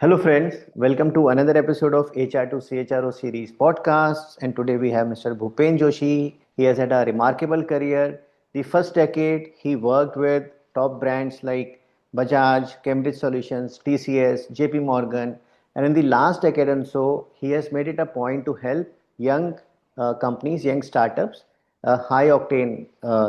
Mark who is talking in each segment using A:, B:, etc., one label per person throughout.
A: Hello, friends. Welcome to another episode of HR to CHRO series podcasts. And today we have Mr. Bhupendra Joshi. He has had a remarkable career. The first decade, he worked with top brands like Bajaj, Cambridge Solutions, TCS, JP Morgan. And in the last decade and so, he has made it a point to help young companies, young startups, high octane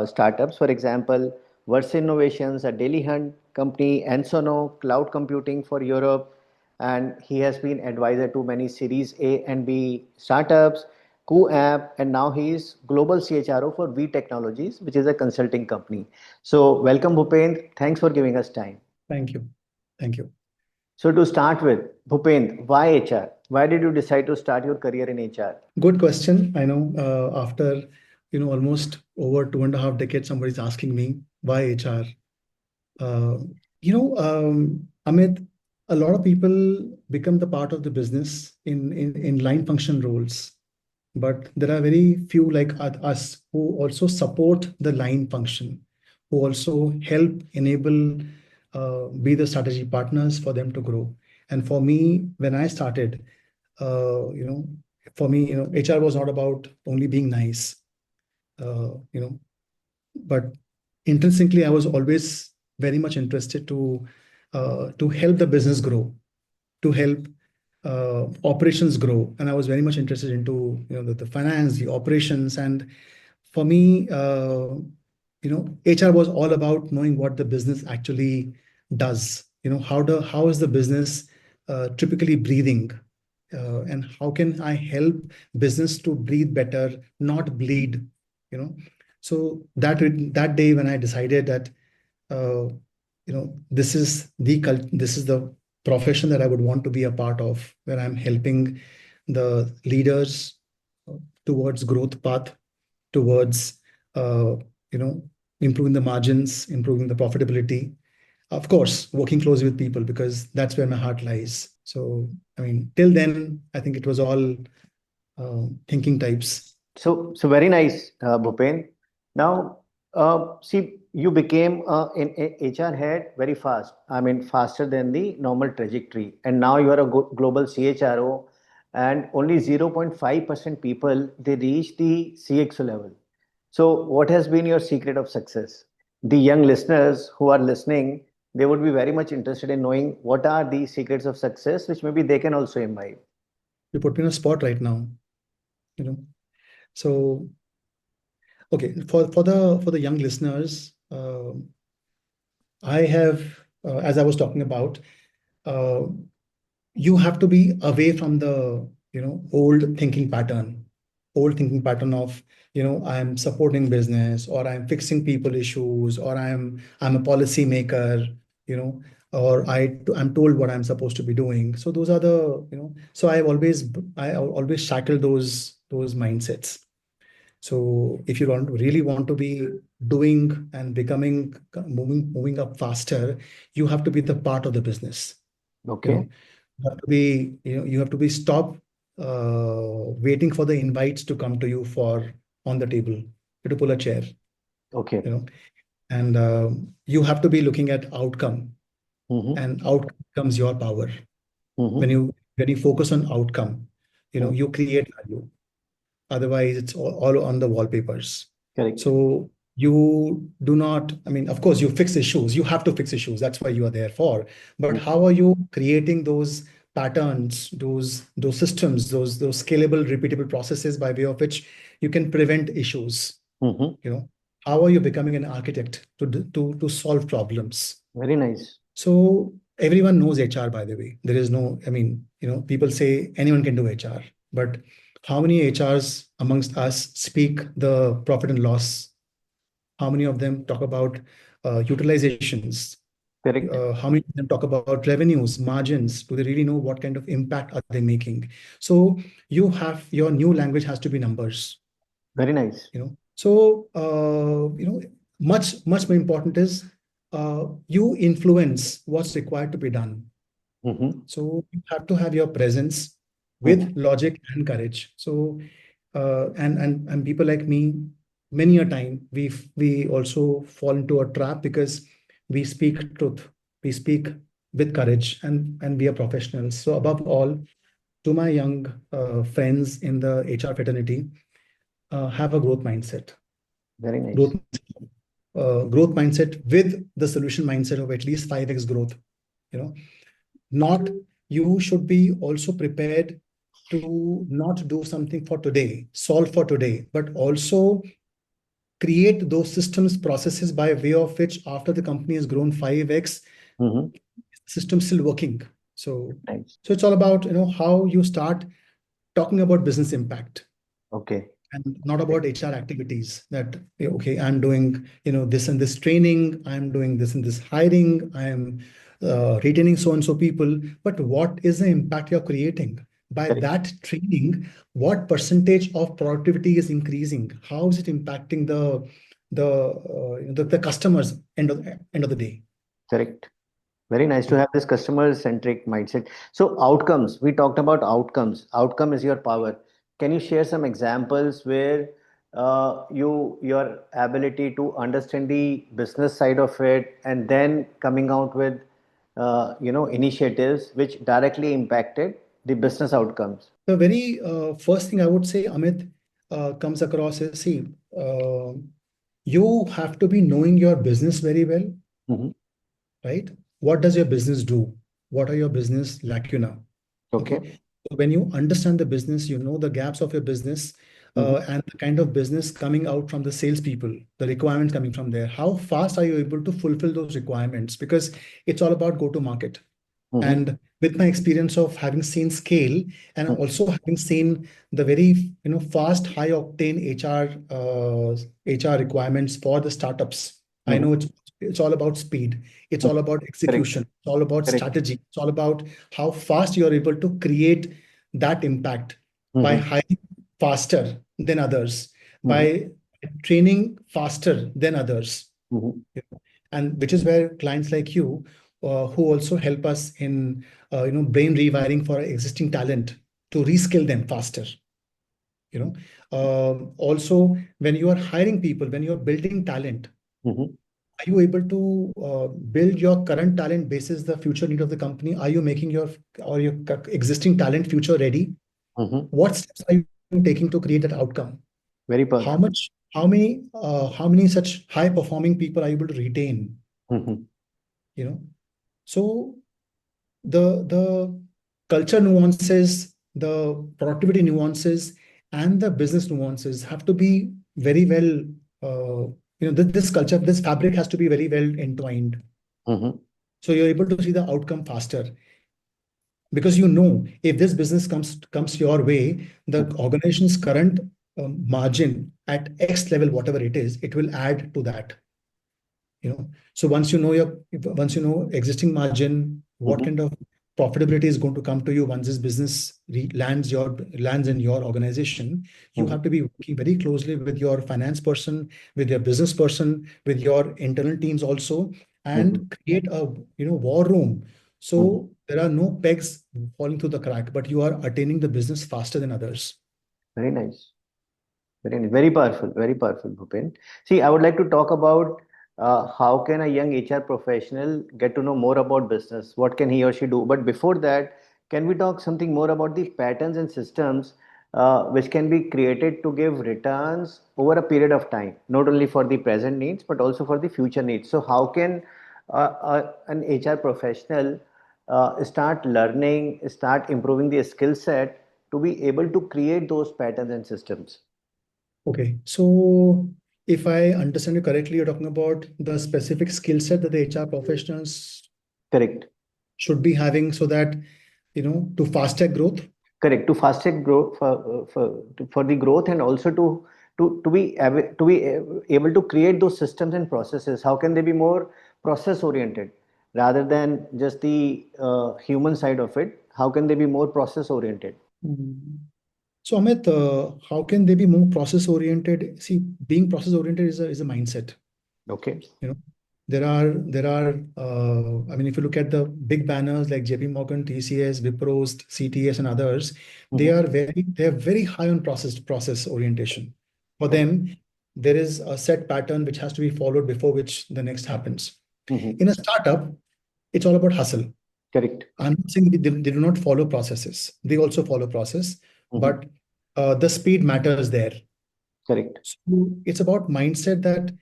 A: startups. For example, Versa Innovations, a Daily Hunt company, Ensono, cloud computing for Europe, and he has been advisor to many Series A and B startups, Co-app, and now he is global CHRO for V Technologies, which is a consulting company. So, welcome, Bhupendra. Thanks for giving us time.
B: Thank you. Thank you.
A: So, to start with, Bhupendra, why HR? Why did you decide to start your career in HR?
B: Good question. I know after almost over 2.5 decades, somebody's asking me why HR. Uh, Amit, a lot of people become the part of the business in line function roles, but there are very few like us who also support the line function, who also help enable, be the strategy partners for them to grow. And for me, when I started, uh, you know, for me, HR was not about only being nice, uh, you know, but intrinsically, I was always very much interested to help the business grow, to help operations grow, and I was very much interested into the finance, the operations, and for me, HR was all about knowing what the business actually does. How is the business typically breathing, and how can I help business to breathe better, not bleed. You know, so that day when I decided that this is the profession that I would want to be a part of, where I'm helping the leaders towards growth path, towards uh, you know improving the margins, improving the profitability. Of course, working closely with people because that's where my heart lies. So, I mean, till then, I think it was all thinking types.
A: So very nice, Bhupen. Now, see, you became an HR head very fast. I mean, faster than the normal trajectory. And now you are a global CHRO, and only 0.5% people they reach the CXO level. So, what has been your secret of success? The young listeners who are listening, they would be very much interested in knowing what are the secrets of success, which maybe they can also imbibe.
B: You put me on a spot right now. You know, so okay, for the young listeners, I have, as I was talking about, uh, you have to be away from the old thinking pattern of I'm supporting business, or I'm fixing people issues, or I'm a policy maker, you know or I'm told what I'm supposed to be doing. So those are the so I always shackle those mindsets. So if you really want to be doing and becoming, moving up faster, you have to be the part of the business. you
A: Okay.
B: know you have to be stop waiting for the invites to come to you for on the table. You have to pull a chair,
A: Okay.
B: you know and you have to be looking at outcome,
A: Mm-hmm.
B: and outcome becomes your power. when
A: Mm-hmm.
B: you when you focus on outcome,
A: Mm.
B: you create value. Otherwise it's all on the wallpapers.
A: Correct.
B: So you do not, I mean, of course you fix issues, you have to fix issues, that's why you are there for. But
A: Mm.
B: how are you creating those patterns, those systems, those scalable repeatable processes by way of which you can prevent issues?
A: Mm-hmm.
B: you know how are you becoming an architect to solve problems?
A: Very nice.
B: So everyone knows HR, by the way. There is no, I mean, people say anyone can do HR, but how many HRs amongst us speak the profit and loss? How many of them talk about utilizations?
A: Correct.
B: How many of them talk about revenues, margins? Do they really know what kind of impact are they making? So your new language has to be numbers.
A: Very nice.
B: So much more important is you influence what's required to be done.
A: Mm-hmm.
B: So you have to have your presence
A: Mm-hmm.
B: with logic and courage. So and people like me, many a time we also fall into a trap because we speak truth, we speak with courage, and we are professionals. So above all, to my young friends in the HR fraternity, have a growth mindset.
A: Very
B: Growth,
A: nice.
B: growth mindset with the solution mindset of at least 5x growth. You know, not you should be also prepared to not do something for today, solve for today, but also create those systems, processes by way of which after the company has grown 5x,
A: Mm-hmm.
B: system still working. So,
A: Nice.
B: so it's all about, how you start talking about business impact
A: Okay.
B: and not about HR activities that, okay, I'm doing, this and this training, I'm doing this and this hiring, I'm retaining so and so people, but what is the impact you're creating? By
A: Correct.
B: that training, what percentage of productivity is increasing? How is it impacting the customers end of the day?
A: Correct. Very nice to
B: Yeah.
A: have this customer centric mindset. So, outcomes, we talked about outcomes. Outcome is your power. Can you share some examples where your ability to understand the business side of it and then coming out with initiatives which directly impacted the business outcomes?
B: The very first thing I would say, Amit, comes across is, see, you have to be knowing your business very well,
A: Hmm.
B: right? What does your business do? What are your business lacuna?
A: Okay.
B: Okay. So when you understand the business, you know the gaps of your business,
A: Hmm.
B: and the kind of business coming out from the salespeople, the requirements coming from there. How fast are you able to fulfill those requirements? Because it's all about go to market.
A: Hmm.
B: And with my experience of having seen scale and also having seen the very fast high octane HR requirements for the startups, I
A: Hmm.
B: know it's all about speed, it's all about
A: Correct.
B: execution, it's all about
A: Correct.
B: strategy, it's all about how fast you're able to create that impact by
A: Hmm.
B: hiring faster than others,
A: Hmm.
B: by training faster than others.
A: Hmm.
B: And which is where clients like you, who also help us in brain rewiring for existing talent to reskill them faster. you know Also, when you are hiring people, when you're building talent,
A: Hmm.
B: are you able to build your current talent basis the future need of the company? Are you making your existing talent future ready?
A: Hmm.
B: What steps are you taking to create that outcome?
A: Very
B: How
A: powerful.
B: much how many such high performing people are you able to retain?
A: Hmm.
B: you know so the culture nuances, the productivity nuances, and the business nuances have to be very well. This culture, this fabric has to be very well entwined.
A: Hmm.
B: So you're able to see the outcome faster because if this business comes your way, the organization's current margin at X level, whatever it is, it will add to that. So once you know existing margin, what
A: Hmm.
B: kind of profitability is going to come to you once this business lands in your organization, you
A: Hmm.
B: have to be working very closely with your finance person, with your business person, with your internal teams also,
A: Hmm.
B: and create a war room.
A: Hmm.
B: So there are no pegs falling through the crack, but you are attaining the business faster than others.
A: Very nice. Very powerful, Bhupen. See, I would like to talk about how can a young HR professional get to know more about business? What can he or she do? But before that, can we talk something more about the patterns and systems which can be created to give returns over a period of time, not only for the present needs but also for the future needs? So, how can an HR professional start learning, start improving their skill set to be able to create those patterns and systems?
B: Okay, so if I understand you correctly, you're talking about the specific skill set that the HR professionals
A: Correct.
B: should be having so that, to fast track growth.
A: Correct. To fast track growth for the growth and also to be able to create those systems and processes. How can they be more process oriented rather than just the human side of it? How can they be more process oriented?
B: Mm. So Amit, how can they be more process oriented? See, being process oriented is a mindset.
A: Okay.
B: You know, I mean, if you look at the big banners like JP Morgan, TCS, Wipro, CTS, and others,
A: Mm-hmm.
B: they're very high on process orientation. For
A: Okay.
B: them, there is a set pattern which has to be followed before which the next happens.
A: Mm-hmm.
B: In a startup, it's all about hustle.
A: Correct.
B: I'm not saying they do not follow processes. They also follow process,
A: Mm-hmm.
B: but the speed matters there.
A: Correct.
B: So it's about mindset that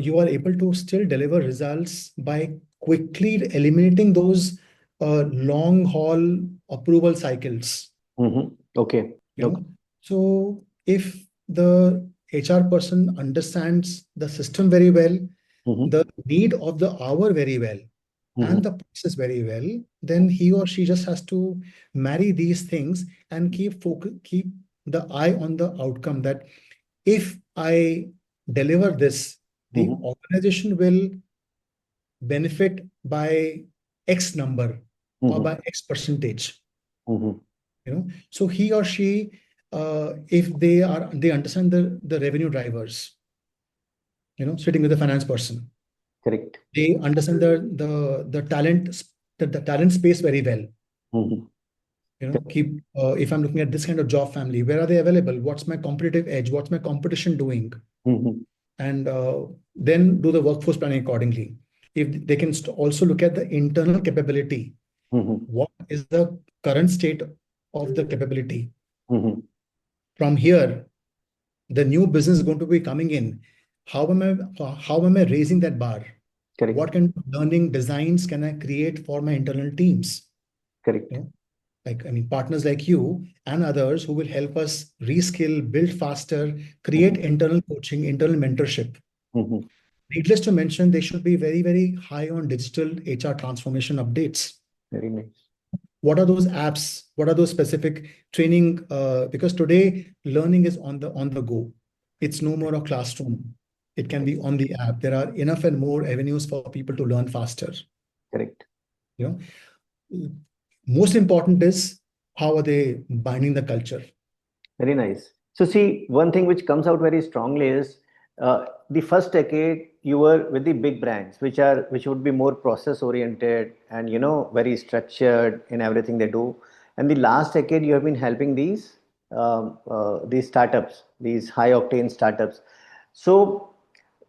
B: you are able to still deliver results by quickly eliminating those long haul approval cycles.
A: Mm-hmm. Okay.
B: You
A: Okay.
B: know, so if the HR person understands the system very well,
A: Mm-hmm.
B: the need of the hour very well,
A: Mm-hmm.
B: and the process very well, then he or she just has to marry these things and keep the eye on the outcome, that if I deliver this, the
A: Mm-hmm.
B: organization will benefit by X number or
A: Mm-hmm.
B: by X percentage.
A: Mm-hmm.
B: So he or she, if they understand the revenue drivers, sitting with the finance person,
A: Correct.
B: they understand the the talent space very well.
A: Mm-hmm.
B: Keep if I'm looking at this kind of job family, where are they available? What's my competitive edge? What's my competition doing?
A: Mm-hmm.
B: And then do the workforce planning accordingly. If they can also look at the internal capability,
A: Mm-hmm.
B: what is the current state of the capability?
A: Mm-hmm.
B: From here, the new business is going to be coming in. How am I raising that bar?
A: Correct.
B: What kind of learning designs can I create for my internal teams?
A: Correct.
B: You know, I mean, partners like you and others who will help us reskill, build faster,
A: Mm-hmm.
B: create internal coaching, internal mentorship.
A: Mm-hmm.
B: Needless to mention, they should be very, very high on digital HR transformation updates.
A: Very nice.
B: What are those apps? What are those specific training? Because today learning is on the go. It's no more a classroom. It can be on the app. There are enough and more avenues for people to learn faster.
A: Correct.
B: You know, most important is how are they binding the culture?
A: Very nice. So, see, one thing which comes out very strongly is the first decade you were with the big brands, which would be more process oriented and very structured in everything they do. And the last decade you have been helping these startups, these high octane startups. So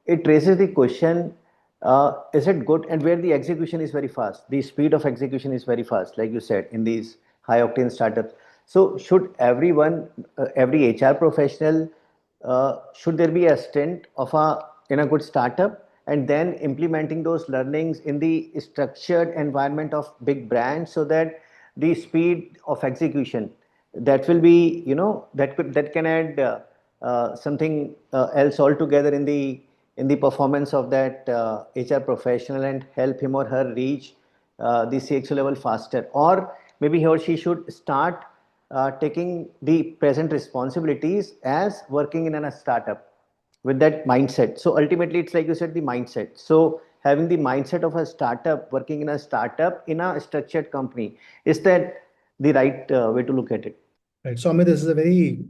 A: it raises the question, is it good, and where the execution is very fast, the speed of execution is very fast, like you said, in these high octane startups. So should every HR professional, should there be a stint of a in a good startup and then implementing those learnings in the structured environment of big brands, so that the speed of execution, that will be, that can add something else altogether in the performance of that HR professional, and help him or her reach the CXO level faster, or maybe he or she should start taking the present responsibilities as working in a startup with that mindset. So ultimately, it's like you said, the mindset. So having the mindset of a startup, working in a startup in a structured company, is that the right way to look at it?
B: Right. So, Amit, this is a very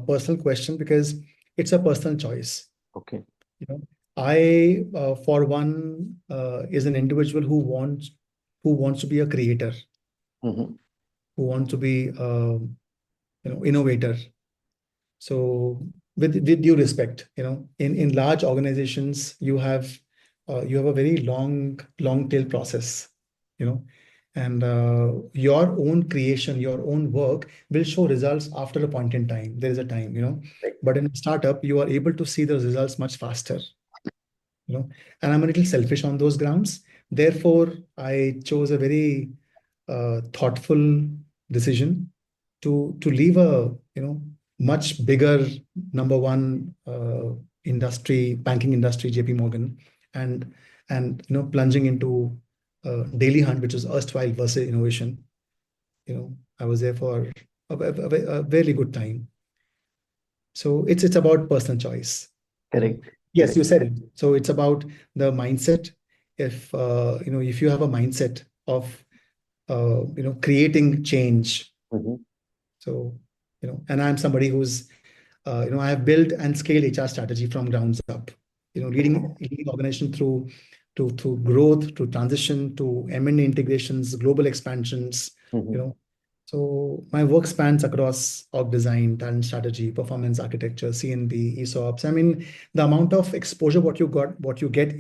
B: personal question because it's a personal choice.
A: Okay.
B: You know, I, for one, is an individual who wants to be a creator,
A: Mm-hmm.
B: who wants to be, innovator. So, with due respect, in large organizations, you have a very long tail process, you know, and your own creation, your own work will show results after a point in time. There is a time,
A: Right.
B: but in a startup, you are able to see the results much faster, you know and I'm a little selfish on those grounds. Therefore, I chose a very thoughtful decision to leave a much bigger number one industry, banking industry, JP Morgan, and plunging into Daily Hunt, which was erstwhile Versa Innovation. I was there for a very good time. So it's about personal choice. You know,
A: Correct.
B: yes,
A: Correct.
B: you said it. So it's about the mindset. If you have a mindset of creating change.
A: Mm-hmm.
B: So and I'm somebody who's I have built and scaled HR strategy from grounds up. Leading organization through growth, to transition, to M&A integrations, global expansions. You
A: Mm-hmm.
B: know, so my work spans across org design, talent strategy, performance architecture, CNB, ESOPs. I mean, the amount of exposure what you get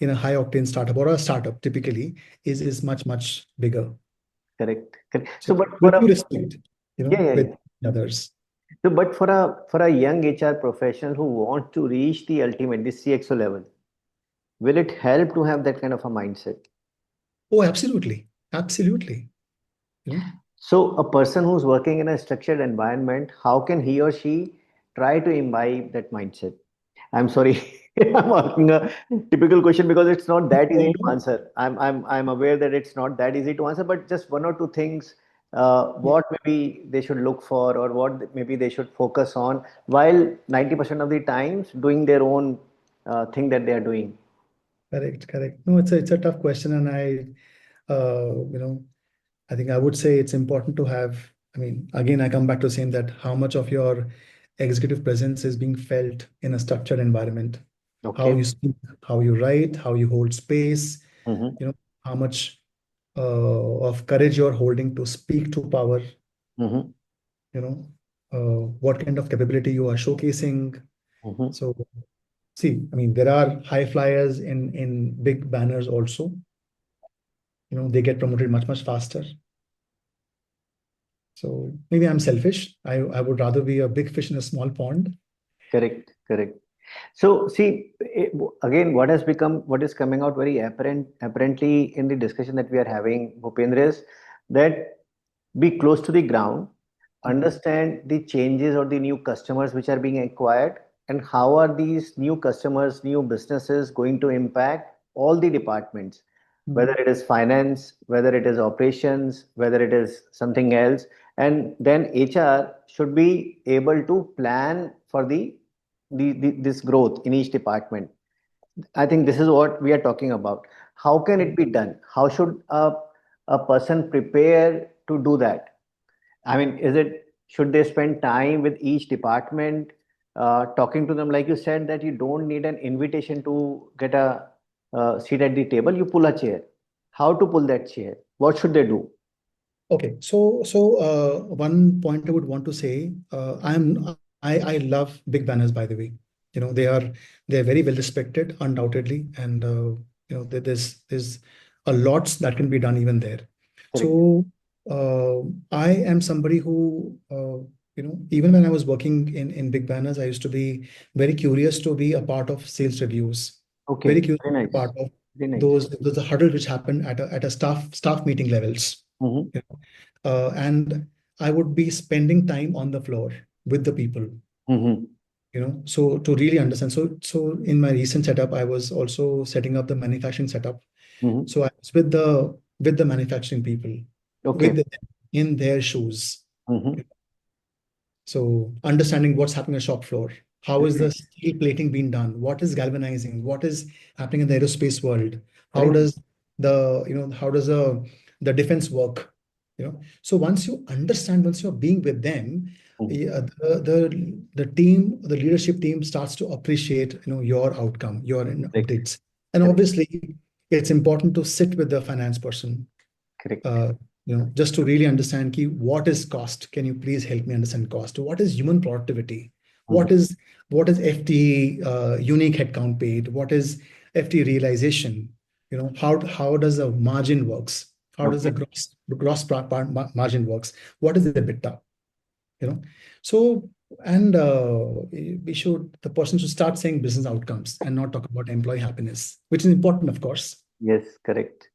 B: in a high octane startup or a startup typically is much bigger.
A: Correct. Correct. So,
B: So
A: but for
B: with
A: a
B: due respect,
A: yeah, yeah,
B: with
A: yeah.
B: others.
A: So, but for a young HR professional who wants to reach the ultimate, the CXO level, will it help to have that kind of a mindset?
B: Oh, absolutely, absolutely. You know,
A: So, a person who's working in a structured environment, how can he or she try to imbibe that mindset? I'm sorry, I'm asking a typical question because it's not that easy to
B: uh,
A: answer. I'm aware that it's not that easy to answer, but just one or two things,
B: yeah,
A: what maybe they should look for or what maybe they should focus on while 90% of the times doing their own thing that they are doing.
B: correct, correct. No, it's a tough question, and I think I would say it's important to have. I mean, again, I come back to saying that how much of your executive presence is being felt in a structured environment, how
A: Okay.
B: you speak, how you write, how you hold space,
A: Mm-hmm.
B: how much of courage you're holding to speak to power,
A: Mm-hmm.
B: what kind of capability you are showcasing.
A: Mm-hmm.
B: So, see, I mean, there are high flyers in big banners also. They get promoted much faster. So maybe I'm selfish. I would rather be a big fish in a small pond.
A: Correct. Correct. So, see, again, what is coming out very apparently in the discussion that we are having, Bhupendra, is that be close to the ground,
B: Mhm.
A: understand the changes or the new customers which are being acquired, and how are these new customers, new businesses going to impact all the departments, whether
B: Mhm.
A: it is finance, whether it is operations, whether it is something else. And then HR should be able to plan for this growth in each department. I think this is what we are talking about. How can it be done? How should a person prepare to do that? I mean, should they spend time with each department, talking to them? Like you said, that you don't need an invitation to get a seat at the table. You pull a chair. How to pull that chair? What should they do?
B: Okay, so one point I would want to say, I love big banners, by the way. They are very well respected, undoubtedly, and there's a lots that can be done even there.
A: Correct.
B: So I am somebody who even when I was working in big banners, I used to be very curious to be a part of sales reviews, very
A: Okay.
B: curious to
A: Very
B: be a part
A: nice.
B: of
A: Very nice.
B: those huddle which happen at a staff meeting levels.
A: Mm-hmm.
B: And I would be spending time on the floor with the people,
A: Mm-hmm.
B: so to really understand. So in my recent setup, I was also setting up the manufacturing setup.
A: Mm-hmm.
B: So I was with the manufacturing people,
A: Okay.
B: with them in their shoes.
A: Mm-hmm.
B: So understanding what's happening on the shop floor, how
A: Very
B: is the
A: nice.
B: steel plating being done, what is galvanizing, what is happening in the aerospace world,
A: Very
B: how
A: nice.
B: does the defense work, So once you're being with them,
A: Mm-hmm.
B: yeah, the leadership team starts to appreciate your outcome, your
A: Correct.
B: updates, and
A: Correct.
B: obviously it's important to sit with the finance person,
A: Correct.
B: uh, just to really understand what is cost. Can you please help me understand cost? What is human productivity?
A: Mm-hmm.
B: What is FTE, unique headcount paid? What is FTE realization? How does the margin works? How does the
A: Okay.
B: margin works? What is the EBITDA? You know, so and the person should start saying business outcomes and not talk about employee happiness, which is important, of course.
A: Yes. Correct.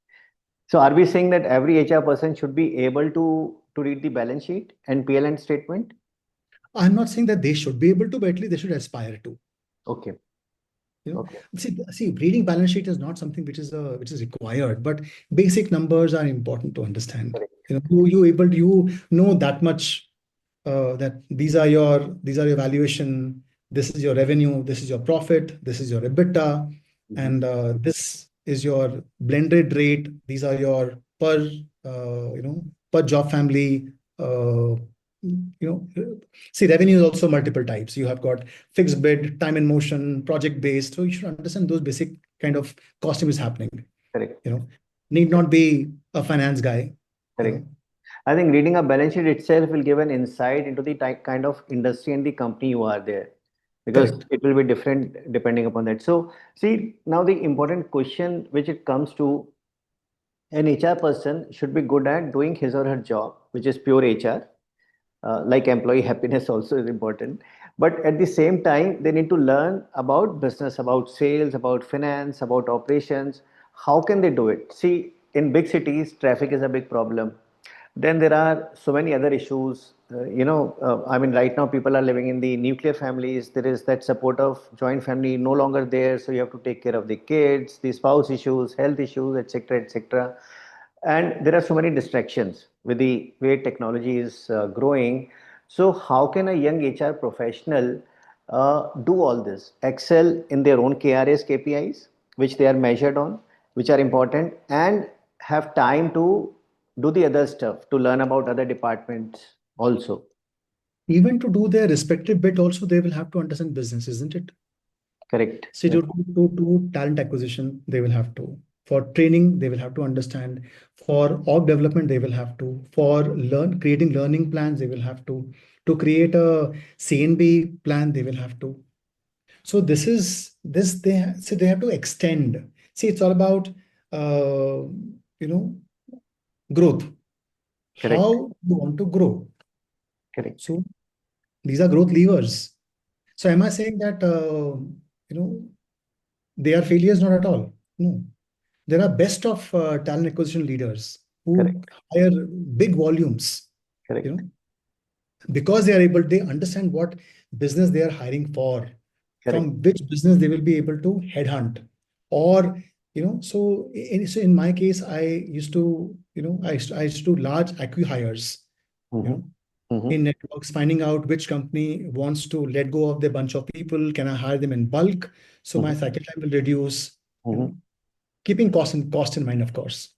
A: So are we saying that every HR person should be able to read the balance sheet and PLN statement?
B: I'm not saying that they should be able to, but at least they should aspire to.
A: Okay. Okay.
B: See, reading balance sheet is not something which is required, but basic numbers are important to understand.
A: Correct.
B: You know that much, that these are your valuation, this is your revenue, this is your profit, this is your EBITDA,
A: Mhm.
B: and this is your blended rate. These are your per job family. Uh, See, revenue is also multiple types. You have got fixed bid, time and motion, project based. So you should understand those basic kind of costing is happening.
A: Correct.
B: You know, need not be a finance guy. You
A: Correct.
B: know,
A: I think reading a balance sheet itself will give an insight into the type, kind of industry and the company you are there. because
B: Correct.
A: it will be different depending upon that. So, see, now the important question which it comes to, an HR person should be good at doing his or her job, which is pure HR. Like employee happiness also is important. But at the same time, they need to learn about business, about sales, about finance, about operations. How can they do it? See, in big cities, traffic is a big problem. Then there are so many other issues. I mean, right now people are living in the nuclear families. There is that support of joint family no longer there. So you have to take care of the kids, the spouse issues, health issues, etc., etc. And there are so many distractions with the way technology is growing. So how can a young HR professional do all this, excel in their own KRAs, KPIs, which they are measured on, which are important, and have time to do the other stuff, to learn about other departments also.
B: Even to do their respective bit, also they will have to understand business, isn't it?
A: Correct.
B: See, to talent acquisition, they will have to. For training, they will have to understand. For org development, they will have to. For creating learning plans, they will have to. To create a CNB plan, they will have to. So this is this they have to extend. See, it's all about you know growth.
A: Correct.
B: How you want to grow.
A: Correct.
B: So these are growth levers. So am I saying that you know they are failures? Not at all. No. There are best of talent acquisition leaders who
A: Correct.
B: hire big volumes, you
A: Correct.
B: know, because they understand what business they are hiring for,
A: Correct.
B: from which business they will be able to headhunt, or so in my case, I used to do large acqui-hires, you
A: Mm-hmm.
B: know,
A: Mm-hmm.
B: in networks, finding out which company wants to let go of their bunch of people. Can I hire them in bulk? So my
A: Mm-hmm.
B: cycle time will reduce, you
A: Mm-hmm.
B: know, keeping cost in mind, of course.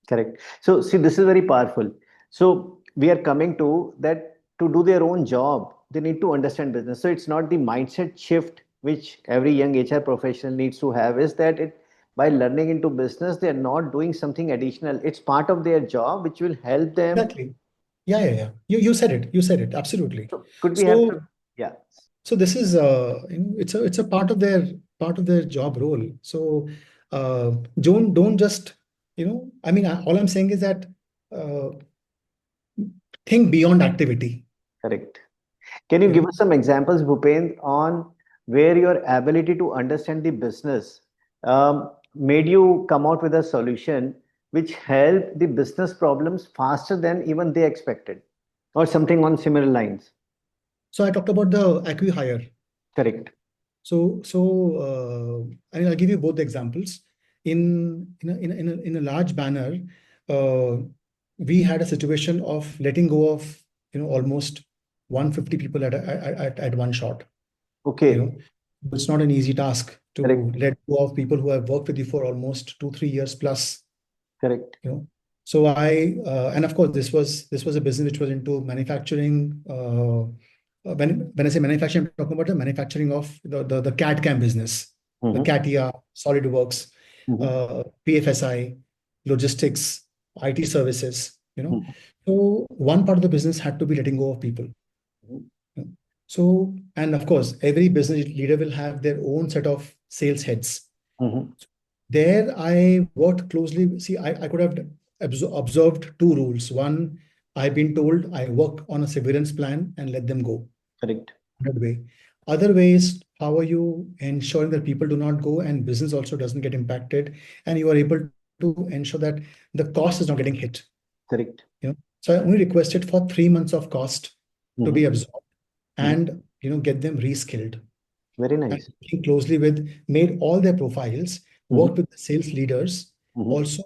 A: Correct. So, see, this is very powerful. So, we are coming to that to do their own job, they need to understand business. So, it's not the mindset shift which every young HR professional needs to have, is that it by learning into business, they are not doing something additional. It's part of their job, which will help them.
B: Exactly. Yeah, yeah, yeah. You said it. You said it. Absolutely.
A: So, could we have
B: So
A: some? Yeah,
B: this is it's a part of their job role. So don't just I mean all I'm saying is that uh, think beyond activity.
A: correct. Can you
B: You
A: give
B: know.
A: us some examples, Bhupendra, on where your ability to understand the business made you come out with a solution which helped the business problems faster than even they expected, or something on similar lines?
B: So I talked about the acqui-hire.
A: Correct.
B: I mean, I'll give you both the examples. In a large banner, uh, we had a situation of letting go of almost 150 people at one shot. You know,
A: Okay.
B: it's not an easy task to
A: Correct.
B: let go of people who have worked with you for almost 2-3 years plus.
A: Correct.
B: you know so I and of course this was a business which was into manufacturing. When I say manufacturing, I'm talking about the manufacturing of the CAD CAM business, the
A: Mm-hmm.
B: CATIA, SolidWorks,
A: Mm-hmm.
B: PFSI, logistics, IT services.
A: Mm-hmm.
B: So one part of the business had to be letting go of people. you know. And of course, every business leader will have their own set of sales heads.
A: Mm-hmm.
B: There, I worked closely. See, I could have observed two rules. One, I've been told I work on a severance plan and let them go.
A: Correct.
B: That way. Other ways, how are you ensuring that people do not go and business also doesn't get impacted, and you are able to ensure that the cost is not getting hit.
A: Correct.
B: So I only requested for 3 months of cost to be
A: Mm-hmm.
B: absorbed
A: Mm-hmm.
B: and get them reskilled.
A: Very
B: And
A: nice.
B: working closely with, made all their profiles,
A: Mm-hmm.
B: worked with the sales leaders,
A: Mm-hmm.
B: also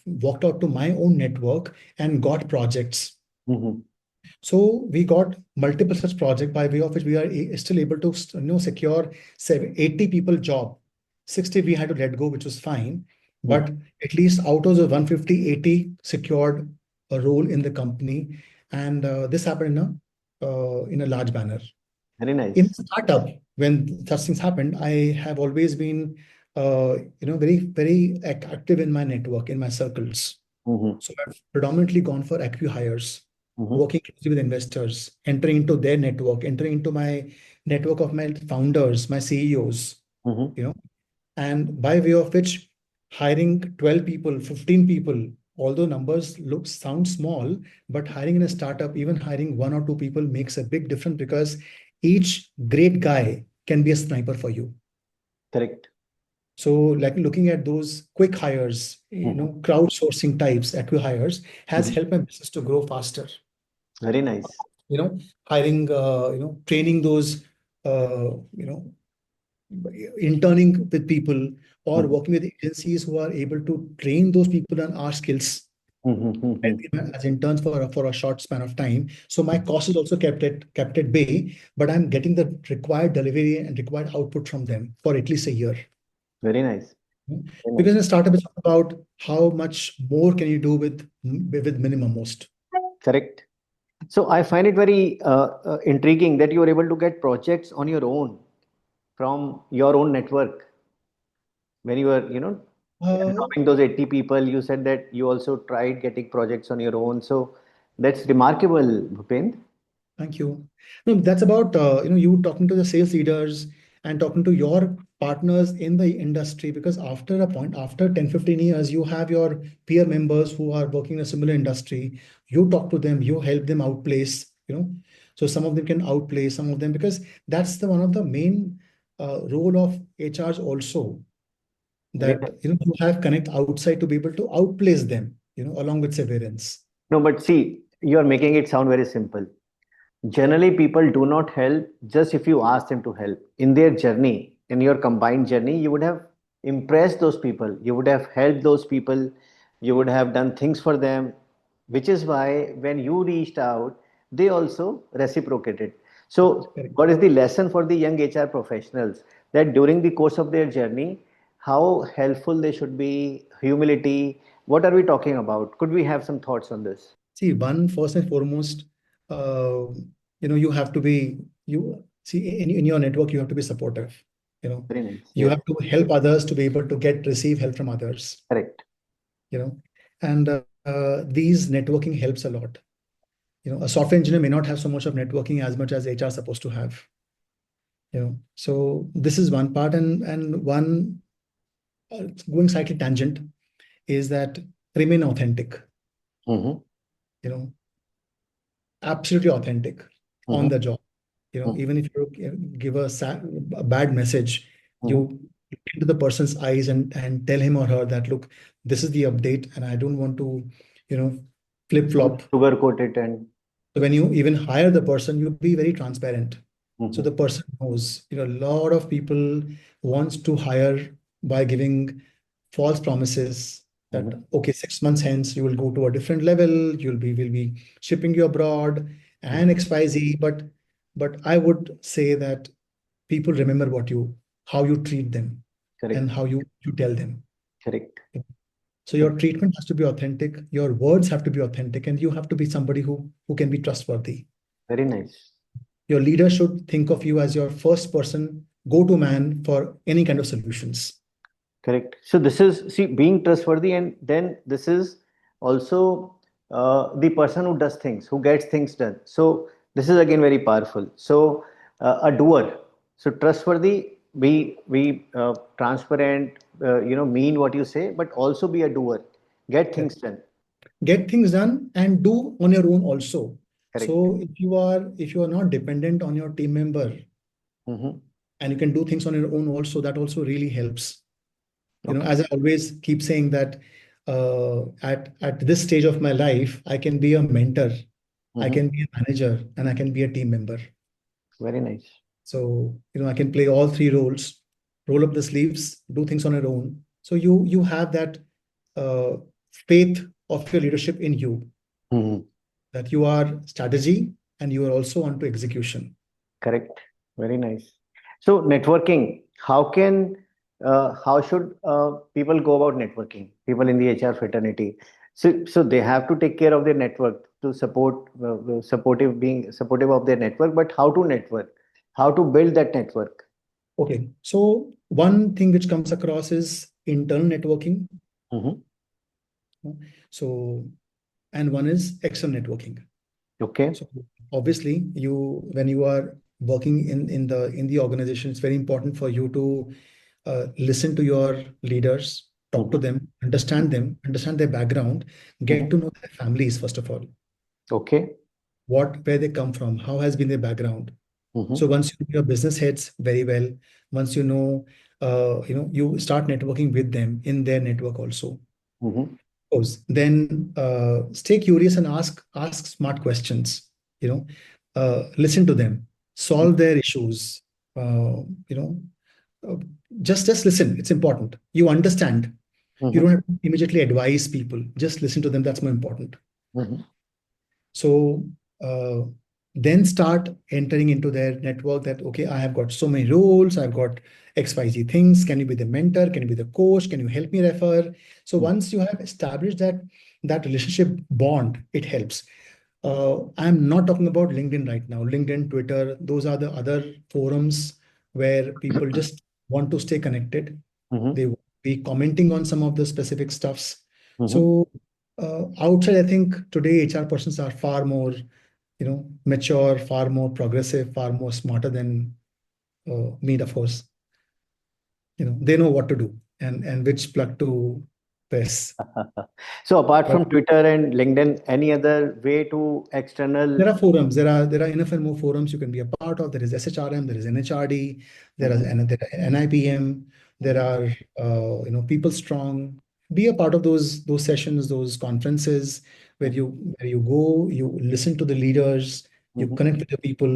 B: walked out to my own network and got projects.
A: Mm-hmm.
B: So we got multiple such projects by way of which we are still able to secure 80 people job. 60 we had to let go, which was fine.
A: Mm-hmm.
B: But at least out of the 150, 80 secured a role in the company. And this happened in a large banner.
A: Very
B: In
A: nice.
B: startup, when such things happened, I have always been very, very active in my network, in my circles.
A: Mm-hmm.
B: So I've predominantly gone for acqui-hires,
A: Mm-hmm.
B: working closely with investors, entering into their network, entering into my network of my founders, my CEOs,
A: Mm-hmm.
B: you know, and by way of which hiring 12 people, 15 people, although numbers sound small, but hiring in a startup, even hiring one or two people makes a big difference, because each great guy can be a sniper for you.
A: Correct.
B: So, like looking at those quick hires,
A: Mm-hmm.
B: crowdsourcing types, acqui-hires, has
A: Mm-hmm.
B: helped my business to grow faster.
A: Very nice.
B: You know, hiring, training those, interning with people, or
A: Mm-hmm.
B: working with agencies who are able to train those people on our skills
A: Mm-hmm. Mm-hmm.
B: as interns for a short span of time. So my cost is also kept at bay, but I'm getting the required delivery and required output from them for at least a year.
A: Very nice. Very
B: Because
A: nice.
B: in a startup, it's about how much more can you do with minimum most.
A: Correct. So I find it very intriguing that you are able to get projects on your own from your own network. When you were,
B: Uh,
A: helping those 80 people, you said that you also tried getting projects on your own. So that's remarkable, Bhupendra.
B: Thank you. No, that's about you talking to the sales leaders and talking to your partners in the industry, because after a point, after 10, 15 years, you have your peer members who are working in a similar industry. You talk to them, you help them outplace, So some of them can outplace some of them, because that's the one of the main role of HRs also,
A: Very
B: that
A: nice.
B: you have connect outside to be able to outplace them, along with severance.
A: No, but see, you are making it sound very simple. Generally, people do not help just if you ask them to help. In their journey, in your combined journey, you would have impressed those people, you would have helped those people, you would have done things for them, which is why when you reached out, they also reciprocated.
B: Correct,
A: So,
B: correct.
A: what is the lesson for the young HR professionals? That during the course of their journey, how helpful they should be, humility, what are we talking about? Could we have some thoughts on this?
B: See, one first and foremost, uh, you have to be you see in your network, you have to be supportive. You know,
A: Very nice.
B: you
A: Yes,
B: have to help others to be able to receive help from others.
A: correct.
B: You know, and these networking helps a lot. A software engineer may not have so much of networking as much as HR is supposed to have. So this is one part, and one going slightly tangent is that remain authentic.
A: Mm-hmm.
B: You know, absolutely authentic on
A: Mm-hmm.
B: the job. Even if you give a bad message, you
A: Mm-hmm.
B: look into the person's eyes and tell him or her that, look, this is the update, and I don't want to, you know, flip
A: Don't
B: flop.
A: sugarcoat it and
B: So when you even hire the person, you be very transparent. So
A: mm-hmm.
B: the person knows. A lot of people wants to hire by giving false promises that,
A: Mm-hmm.
B: okay, 6 months hence you will go to a different level, will be shipping you abroad and
A: Mm-hmm.
B: XYZ. But I would say that people remember how you treat them and
A: Correct,
B: how you tell them.
A: correct,
B: So your
A: correct.
B: treatment has to be authentic, your words have to be authentic, and you have to be somebody who can be trustworthy.
A: Very nice.
B: Your leader should think of you as your first person, go-to man for any kind of solutions.
A: Correct. So this is, see, being trustworthy, and then this is also the person who does things, who gets things done. So this is again very powerful. So a doer. So trustworthy, be transparent. Mean what you say, but also be a doer. Get things
B: Correct.
A: done.
B: Get things done and do on your own also.
A: Correct.
B: So if you are not dependent on your team member,
A: Mm-hmm.
B: and you can do things on your own also, that also really helps.
A: Okay.
B: As I always keep saying that, at this stage of my life, I can be a mentor, I
A: Mm-hmm.
B: can be a manager, and I can be a team member.
A: Very nice.
B: So, I can play all three roles, roll up the sleeves, do things on your own. So you have that uh, faith of your leadership in you,
A: Mm-hmm.
B: that you are strategy and you are also onto execution.
A: Correct. Very nice. So networking, how should people go about networking? People in the HR fraternity. So they have to take care of their network to support being supportive of their network. But how to network? How to build that network?
B: Okay. So one thing which comes across is internal networking.
A: Hmm.
B: So, and one is external networking.
A: Okay.
B: So obviously, when you are working in the organization, it's very important for you to listen to your leaders, talk to
A: Mhm.
B: them, understand their background, get
A: Mhm.
B: to know their families first of all,
A: Okay.
B: where they come from, how has been their background. So
A: Mhm.
B: once you know your business heads very well, once you start networking with them in their network also.
A: Mhm.
B: Course, then stay curious and ask smart questions. You know, listen to them, solve their issues. You know, uh, just listen. It's important. You understand. You don't
A: Mhm.
B: have to immediately advise people. Just listen to them. That's more important.
A: Mhm.
B: So uh, then start entering into their network that, okay, I have got so many roles, I've got XYZ things. Can you be the mentor? Can you be the coach? Can you help me refer? So
A: Mhm.
B: once you have established that relationship bond, it helps. I'm not talking about LinkedIn right now. LinkedIn, Twitter, those are the other forums where people just want to stay connected.
A: Mhm.
B: They will be commenting on some of the specific stuffs.
A: Mhm.
B: So outside, I think today HR persons are far more, mature, far more progressive, far more smarter than me, of course. They know what to do and which plug to press.
A: So apart
B: But
A: from Twitter and LinkedIn, any other way to external?
B: there are forums. There are enough and more forums you can be a part of. There is SHRM, there is NHRD,
A: Mhm.
B: there are NIPM, there
A: Mhm.
B: are People Strong. Be a part of those sessions, those conferences where you go, you listen to the leaders, you
A: Mhm.
B: connect with the people,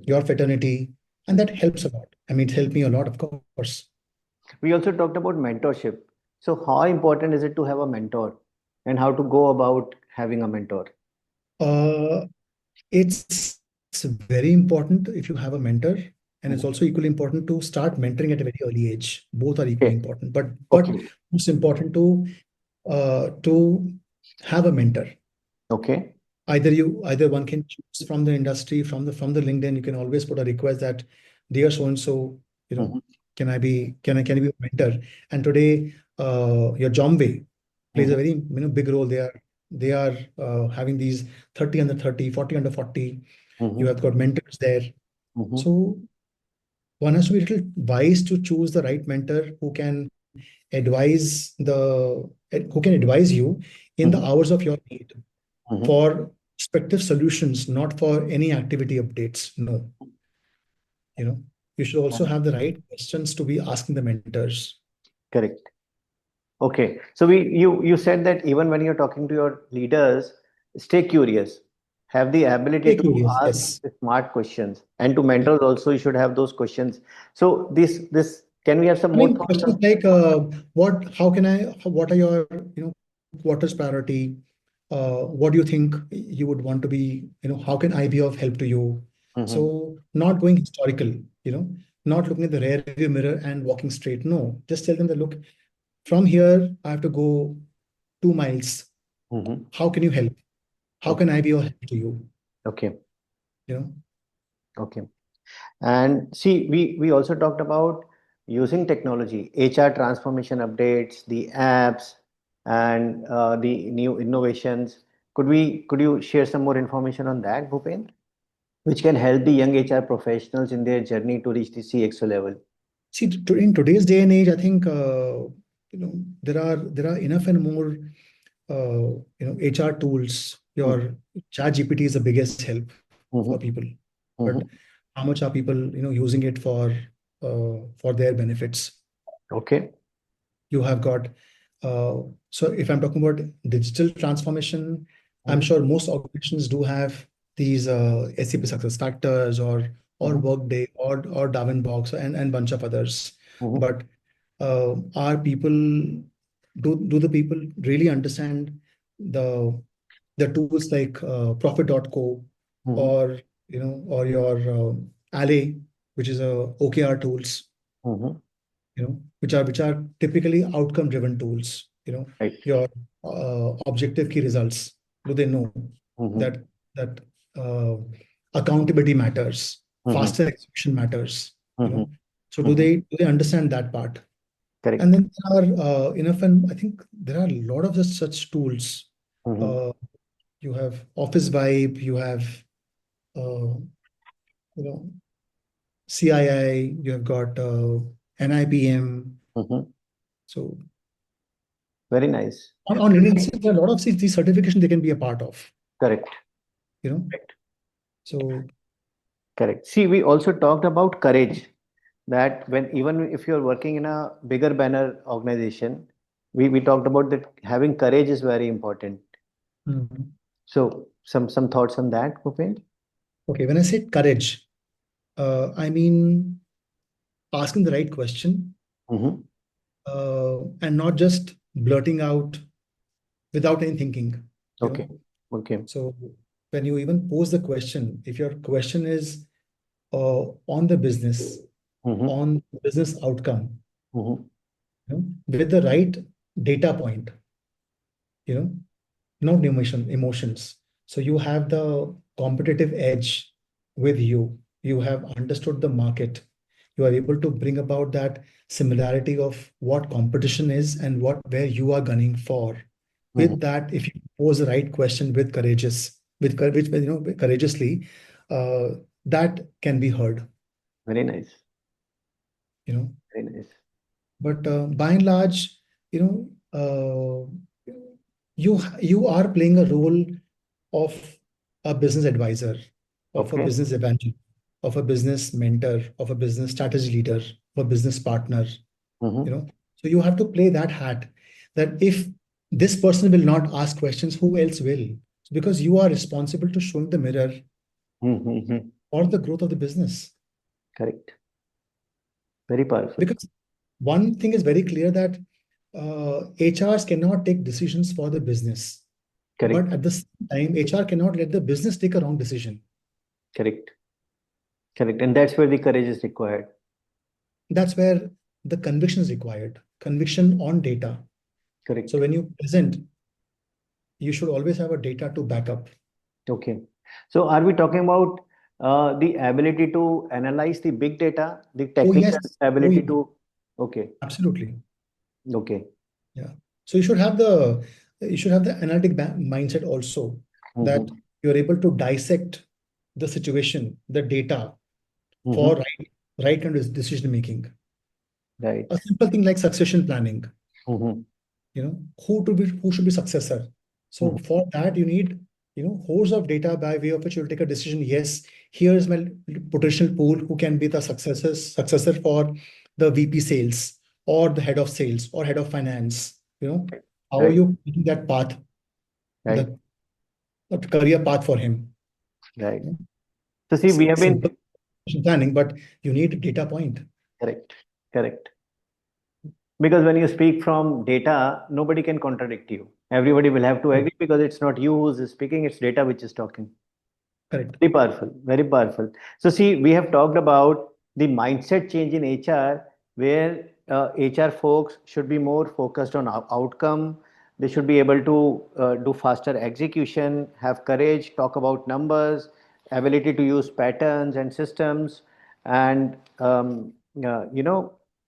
B: your fraternity, and that
A: Mhm.
B: helps a lot. I mean, it helped me a lot, of course.
A: We also talked about mentorship. So how important is it to have a mentor, and how to go about having a mentor?
B: Uh, it's very important if you have a mentor, and it's also
A: Mhm.
B: equally important to start mentoring at a very early age. Both are equally
A: Okay.
B: important, but
A: Okay.
B: it's important to have a mentor.
A: Okay.
B: Either one can choose from the industry, from the LinkedIn. You can always put a request that, dear so and so, you know,
A: Mhm.
B: can I be a mentor? And today, your Jomway plays a
A: Mhm.
B: very big role. They are having these 30 under 30, 40 under 40. You
A: Mhm.
B: have got mentors there.
A: Mhm.
B: So one has to be a little wise to choose the right mentor who can advise you in the
A: Mhm.
B: hours of your need
A: Mhm.
B: for prospective solutions, not for any activity updates. No, you know, you should also have the right questions to be asking the mentors.
A: Correct. Okay. So you said that even when you're talking to your leaders, stay curious, have the ability
B: Stay
A: to
B: curious.
A: ask
B: Yes.
A: the smart questions, and to
B: Yeah.
A: mentors also you should have those questions. So this can we have some
B: I
A: more
B: mean,
A: thoughts
B: questions
A: on?
B: like, what are your, quarters priority? What do you think you would want to be, how can I be of help to you?
A: Mhm.
B: So not going historical, you know, not looking at the rear view mirror and walking straight. No, just tell them that, look, from here, I have to go 2 miles.
A: Mhm.
B: How can you help? How can
A: Okay.
B: I be of help to you?
A: Okay.
B: You know,
A: Okay. And see, we also talked about using technology, HR transformation updates, the apps, and the new innovations. Could you share some more information on that, Bhupen, which can help the young HR professionals in their journey to reach the CXO level?
B: see, in today's day and age, I think there are enough and more HR tools.
A: Mhm.
B: Your chat GPT is the biggest help for people.
A: Mhm.
B: But
A: Mhm.
B: how much are people, using it for their benefits?
A: Okay.
B: You have got so if I'm talking about digital transformation, I'm
A: Mhm.
B: sure most organizations do have these SAP success factors or
A: Mhm.
B: Workday or Darwinbox and bunch of others.
A: Mhm.
B: But are people do the people really understand the the tools like profit.co,
A: Mhm.
B: or or your Alley, which is a OKR tools,
A: Mhm.
B: which are typically outcome driven tools.
A: Right.
B: Your objective key results. Do they know
A: Mhm.
B: that uh, accountability matters,
A: Mhm.
B: faster execution matters?
A: Mhm.
B: So do
A: Mhm.
B: they understand that part? And
A: Correct.
B: then there are enough, and I think there are a lot of such tools.
A: Mhm.
B: Uh, you have Office Vibe. You have uh, you know. CII, you have got NIPM.
A: Mm-hmm.
B: So
A: Very nice.
B: on Indian Institute, there are a lot of these certification they can be a part of,
A: Correct.
B: you know.
A: Correct.
B: So
A: Correct. See, we also talked about courage. That when even if you're working in a bigger banner organization, we talked about that having courage is very important.
B: mm,
A: So some thoughts on that, Bhupendra?
B: okay, when I say courage, I mean asking the right question,
A: Mm-hmm.
B: and not just blurting out without any thinking, you
A: Okay.
B: know.
A: Okay.
B: So when you even pose the question, if your question is on the business,
A: Mm-hmm.
B: on business outcome,
A: Mm-hmm.
B: with the right data point, you know, not emotions. So you have the competitive edge with you. You have understood the market. You are able to bring about that similarity of what competition is and what where you are gunning for.
A: Mm-hmm.
B: With that, if you pose the right question with courage, courageously, uh, that can be heard.
A: Very nice.
B: You know,
A: Very nice.
B: but by and large, you know, you are playing a role of a business advisor, of a
A: Okay.
B: business evangelist, of a business mentor, of a business strategy leader, of a business partner, you
A: Mm-hmm.
B: know. So you have to play that hat, that if this person will not ask questions, who else will? Because you are responsible to showing the mirror
A: Mm-hmm.
B: for the growth of the business.
A: Correct. Very powerful.
B: Because one thing is very clear that HRs cannot take decisions for the business, but
A: Correct.
B: at the same time, HR cannot let the business take a wrong decision.
A: Correct. Correct. And that's where the courage is required.
B: That's where the conviction is required, conviction on data. So
A: Correct.
B: when you present, you should always have a data to back up.
A: Okay. So are we talking about the ability to analyze the big data, the
B: Oh
A: technical
B: yes, oh
A: ability
B: yeah,
A: to, okay.
B: absolutely.
A: Okay.
B: Yeah. So you should have the analytic mindset also, that
A: Mm-hmm.
B: you're able to dissect the situation, the data for
A: Mm-hmm.
B: right kind of decision making.
A: Right.
B: A simple thing like succession planning,
A: Mm-hmm.
B: who should be successor. So
A: Mm-hmm.
B: for that you need hordes of data by way of which you'll take a decision. Yes, here's my potential pool who can be the successor for the VP sales or the head of sales or head of finance. How are
A: Right.
B: you taking that path,
A: Right.
B: the career path for him?
A: Right.
B: You know,
A: So see, we have been
B: Simple planning, but you need data point.
A: correct. Correct. Because when you speak from data, nobody can contradict you. Everybody will have to
B: Correct.
A: agree because it's not you who's speaking, it's data which is talking.
B: Correct.
A: Very powerful, very powerful. So, see, we have talked about the mindset change in HR, where HR folks should be more focused on outcome. They should be able to do faster execution, have courage, talk about numbers, ability to use patterns and systems, and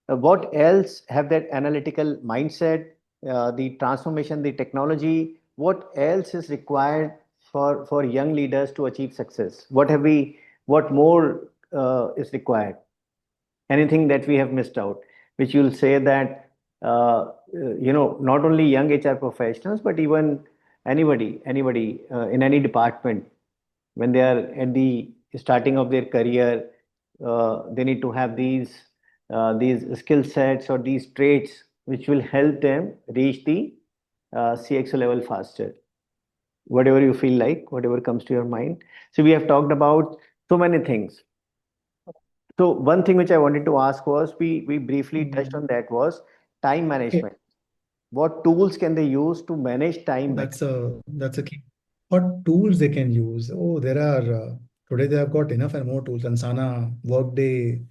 A: what else have that analytical mindset, the transformation, the technology. What else is required for young leaders to achieve success? What more is required? Anything that we have missed out, which you'll say that not only young HR professionals, but even anybody in any department, when they are at the starting of their career, they need to have these skill sets or these traits which will help them reach the CXO level faster. Whatever you feel like, whatever comes to your mind. So we have talked about so many things. So one thing which I wanted to ask was, we briefly touched on that, was time
B: Okay.
A: management. What tools can they use to manage time better?
B: That's a key. What tools they can use? Oh, there are today they have got enough and more tools. Ansana, Workday,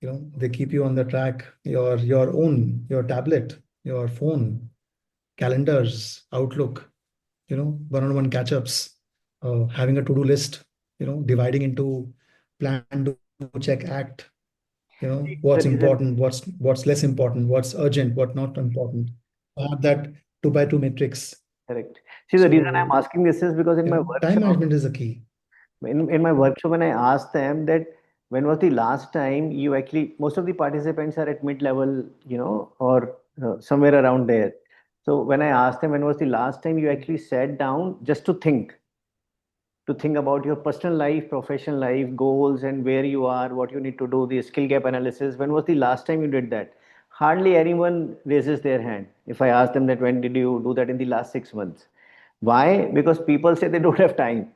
B: they keep you on the track. Your tablet, your phone, calendars, Outlook, one-on-one catch-ups, having a to-do list, dividing into plan, do, check, act. What's
A: The reason,
B: important, what's less important, what's urgent, what not important. Have that two by two matrix.
A: correct. See, the reason I'm
B: So,
A: asking this is because in my
B: time
A: workshop,
B: management is a key.
A: in my workshop, when I asked them that, when was the last time you actually, most of the participants are at mid level, or somewhere around there. So when I asked them, when was the last time you actually sat down just to think about your personal life, professional life, goals, and where you are, what you need to do, the skill gap analysis. When was the last time you did that? Hardly anyone raises their hand. If I ask them that when did you do that in the last 6 months? Why? Because people say they don't have time.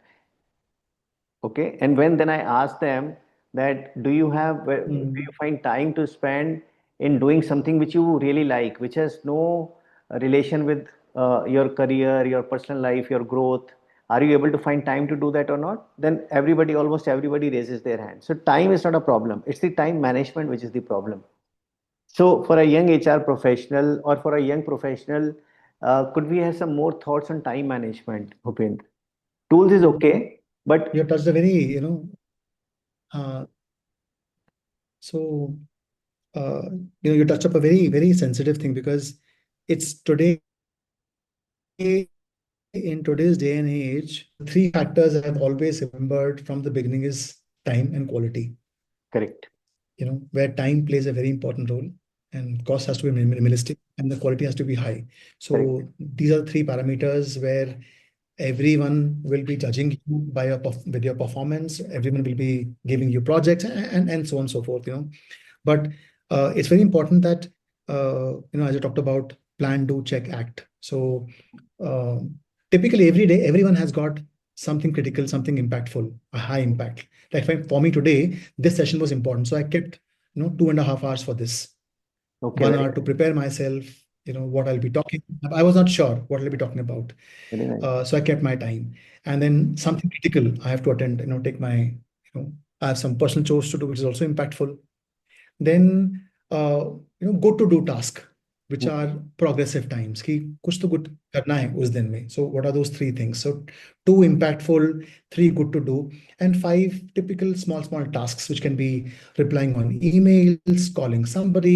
A: Okay. And when then I ask them that do you
B: Mm.
A: find time to spend in doing something which you really like, which has no relation with your career, your personal life, your growth? Are you able to find time to do that or not? Then almost everybody raises their hand. So time is not a problem. It's the time management which is the problem. So for a young HR professional or for a young professional, could we have some more thoughts on time management, Bhupendra? Tools is okay, but
B: You touched a very, so you touched up a very, very sensitive thing because it's today, in today's day and age, the three factors I've always remembered from the beginning is time and quality.
A: correct.
B: Where time plays a very important role and cost has to be minimalistic and the quality has to be high. So
A: Correct.
B: these are the three parameters where everyone will be judging you by with your performance. Everyone will be giving you projects and so on and so forth. But it's very important that as I talked about, plan, do, check, act. So uh, typically every day, everyone has got something critical, something impactful, a high impact. Like for me today, this session was important, so I kept 2.5 hours for this.
A: Okay,
B: One
A: very
B: hour to
A: nice.
B: prepare myself. What I'll be talking. I was not sure what I'll be talking about,
A: Very nice.
B: so I kept my time. And then something critical I have to attend. Take my. I have some personal chores to do, which is also impactful. Then go to do task which
A: Mhm.
B: are progressive times कि कुछ तो good करना है उस दिन में. So what are those three things? So two impactful, three good to do, and five typical small tasks which can be replying on emails, calling somebody,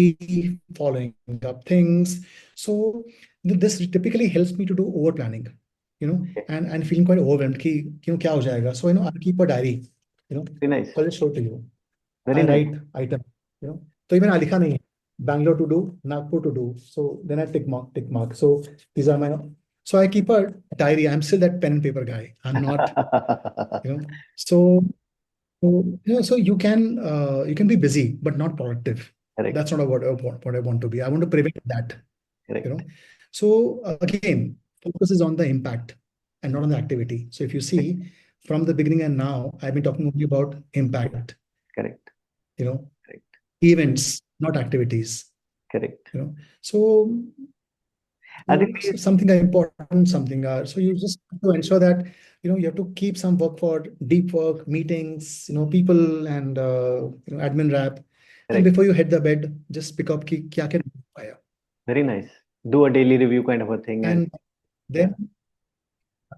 B: following up things. So this typically helps me to do over planning,
A: Okay,
B: and feeling quite overwhelmed कि क्या हो जाएगा. So I keep a diary. you know
A: very nice.
B: I'll just show it to you.
A: Very
B: I
A: nice.
B: write item, तो ये मैंने लिखा नहीं है. Bangalore to do, Nagpur to do. So then I tick mark. So these are my. So I keep a diary. I'm still that pen and paper guy. I'm not, you know. So so you can be busy but not productive.
A: Correct.
B: That's not what I want to be. I want to prevent that. You
A: Correct.
B: know. So again, focus is on the impact and not on the activity. So if you see from the beginning and now, I've been talking only about impact.
A: Correct.
B: You know,
A: Correct.
B: events, not activities.
A: Correct.
B: So
A: I think
B: something are important, something are. So you just have to ensure that you have to keep some work for deep work, meetings, people, and admin wrap. And
A: correct.
B: before you hit the bed, just pick up ki kya kya nahi ho paya.
A: Very nice. Do a daily review kind of a thing, and
B: And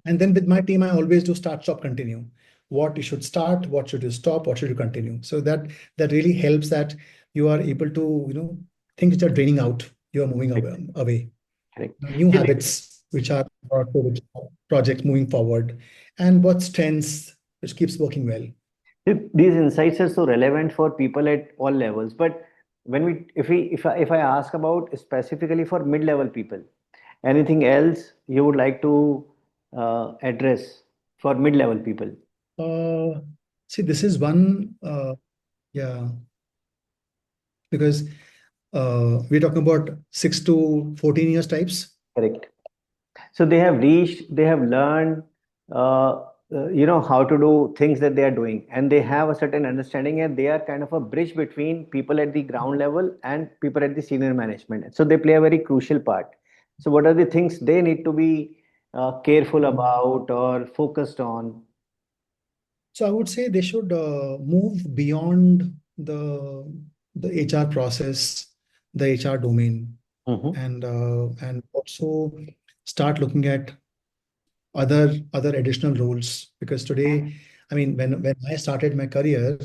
A: yeah,
B: then with my team, I always do start, stop, continue. What you should start, what should you stop, what should you continue. So that really helps that you are able to things which are draining out, you are moving
A: correct.
B: away.
A: Correct.
B: New habits which are which projects moving forward, and what strengths which keeps working well.
A: These insights are so relevant for people at all levels. But when we, if I ask about specifically for mid-level people, anything else you would like to address for mid-level people?
B: uh, See, this is one, yeah, because we're talking about 6 to 14 years types.
A: Correct. So they have learned, how to do things that they are doing, and they have a certain understanding, and they are kind of a bridge between people at the ground level and people at the senior management. So they play a very crucial part. So what are the things they need to be careful about or focused on?
B: So I would say they should move beyond the HR process, the HR domain,
A: Hmm.
B: and also start looking at other additional roles. Because today, I mean, when I started my career,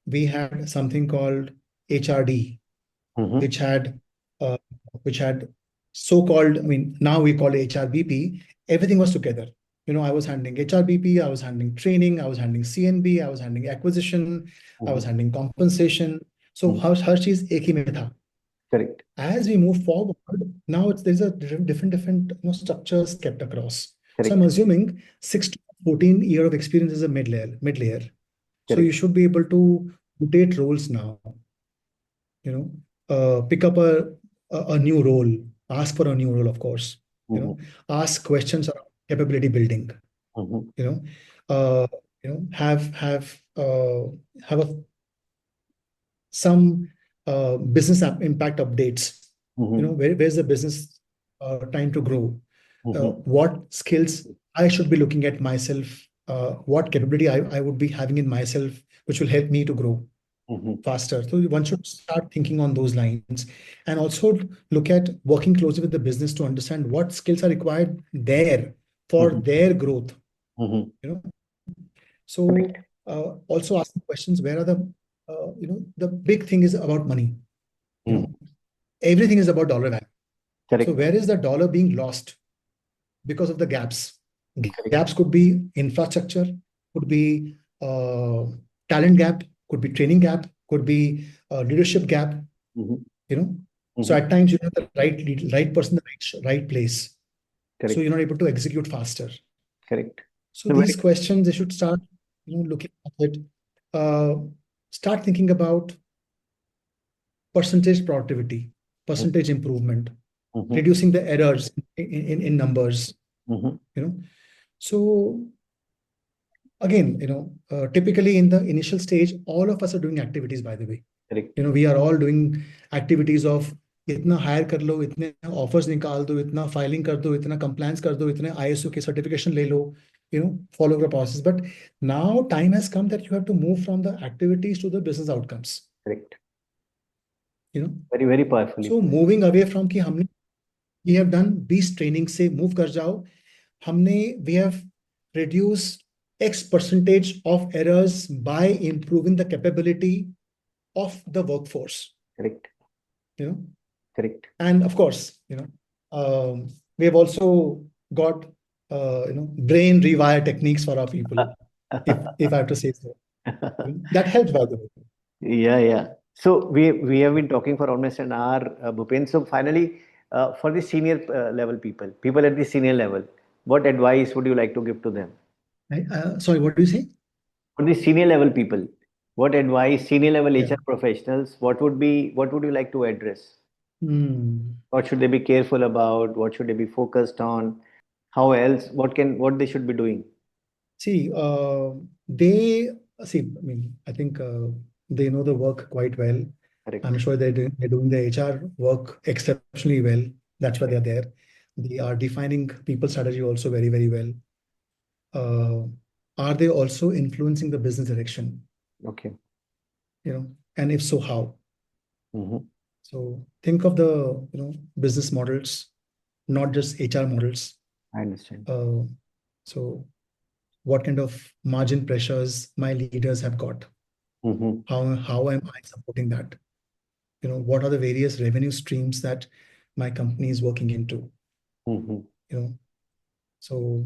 B: we had something called HRD,
A: Hmm.
B: which had uh, which had so-called, I mean, now we call it HRBP. Everything was together. I was handling HRBP, I was handling training, I was handling CNB, I was handling acquisition, I was
A: Mhm.
B: handling compensation. So
A: Mhm.
B: हर चीज एक ही में था.
A: Correct.
B: As we move forward, now there's a different structures kept across. So I'm
A: Correct.
B: assuming 6 to 14 year of experience is a mid layer. So you
A: Correct.
B: should be able to rotate roles now. Pick up a new role, ask for a new role, of course. You know,
A: Mhm.
B: ask questions around capability building.
A: Mhm.
B: You know, uh, have a some business impact updates.
A: Mhm.
B: Where's the business trying to grow?
A: Mhm.
B: What skills I should be looking at myself? What capability I would be having in myself, which will help me to grow
A: Mhm.
B: faster. So one should start thinking on those lines, and also look at working closely with the business to understand what skills are required there for
A: Mhm.
B: their growth.
A: Mhm.
B: You know, so
A: Correct.
B: also asking questions, where are the big thing is about money. You
A: Mhm.
B: know, everything is about dollar value. So
A: Correct.
B: where is the dollar being lost because of the gaps? Gaps
A: Correct.
B: could be infrastructure, could be talent gap, could be training gap, could be leadership gap.
A: Mhm.
B: You know, so
A: Mhm.
B: at times you have the right person, the right place. So
A: Correct.
B: you're not able to execute faster.
A: Correct.
B: So
A: No,
B: these
A: very.
B: questions they should start, looking at it. Uh, Start thinking about percentage productivity, percentage improvement,
A: Mhm.
B: reducing the errors in numbers.
A: Mhm.
B: You know, so again, typically in the initial stage, all of us are doing activities. By the way,
A: Correct.
B: we are all doing activities of इतना higher कर लो, इतने offers निकाल दो, इतना filing कर दो, इतना compliance कर दो, इतने ISO के सर्टिफिकेशन ले लो, follow the process. But now time has come that you have to move from the activities to the business outcomes.
A: Correct.
B: you know
A: Very, very powerfully
B: so
A: put.
B: moving away from कि हमने we have done 20 training से move कर जाओ, हमने we have reduced X percentage of errors by improving the capability of the workforce.
A: Correct.
B: you know
A: Correct.
B: And of course, we have also got brain rewire techniques for our people, if I have to say so. That helps, by the way.
A: Yeah, yeah. So we have been talking for almost an hour, Bhupen. So finally, for the senior level people, people at the senior level, what advice would you like to give to them?
B: Sorry, what do you say?
A: For the senior level people, what advice, senior level
B: Yeah.
A: HR professionals, what would you like to address?
B: Hmm.
A: What should they be careful about? What should they be focused on? How else? What they should be doing?
B: See, they see. I mean, I think they know the work quite well. I'm
A: Correct.
B: sure they're doing the HR work exceptionally well. That's why they're
A: Correct.
B: there. They are defining people strategy also very, very well. Uh, are they also influencing the business direction?
A: Okay.
B: And if so, how?
A: Hmm.
B: So think of the business models, not just HR models.
A: I understand.
B: Uh, so what kind of margin pressures my leaders have got?
A: Hmm.
B: How am I supporting that? What are the various revenue streams that my company is working into?
A: Hmm.
B: You know,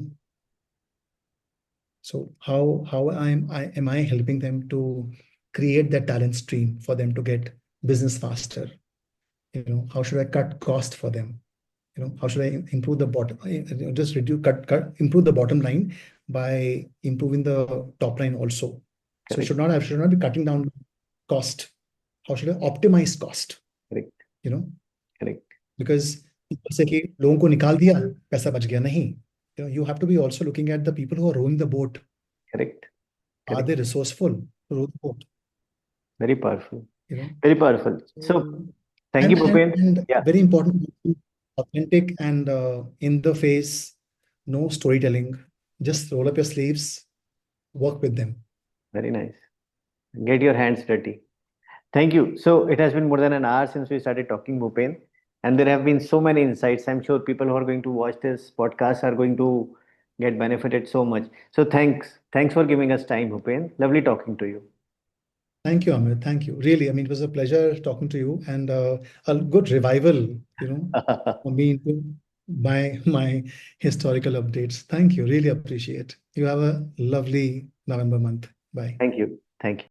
B: so how am I helping them to create that talent stream for them to get business faster? How should I cut cost for them? How should I improve the bottom, just reduce, improve the bottom line by improving the top line also. So
A: Correct.
B: I should not be cutting down cost. How should I optimize cost?
A: Correct.
B: You know,
A: Correct.
B: because people say कि लोगों को निकाल दिया, पैसा बच गया नहीं. You have to be also looking at the people who are rowing the boat.
A: Correct.
B: Are
A: Correct.
B: they resourceful to row the boat?
A: Very powerful.
B: You know,
A: Very powerful. So
B: so
A: thank you,
B: and
A: Bhupen. Yeah.
B: very important, authentic and in the face, no storytelling. Just roll up your sleeves, work with them.
A: Very nice. Get your hands dirty. Thank you. So it has been more than an hour since we started talking, Bhupen, and there have been so many insights. I'm sure people who are going to watch this podcast are going to get benefited so much. So thanks for giving us time, Bhupen. Lovely talking to you.
B: Thank you, Amit. Thank you. Really, I mean, it was a pleasure talking to you, and a good revival, for me. my historical updates. Thank you. Really appreciate. You have a lovely November month. Bye.
A: Thank you. Thank you.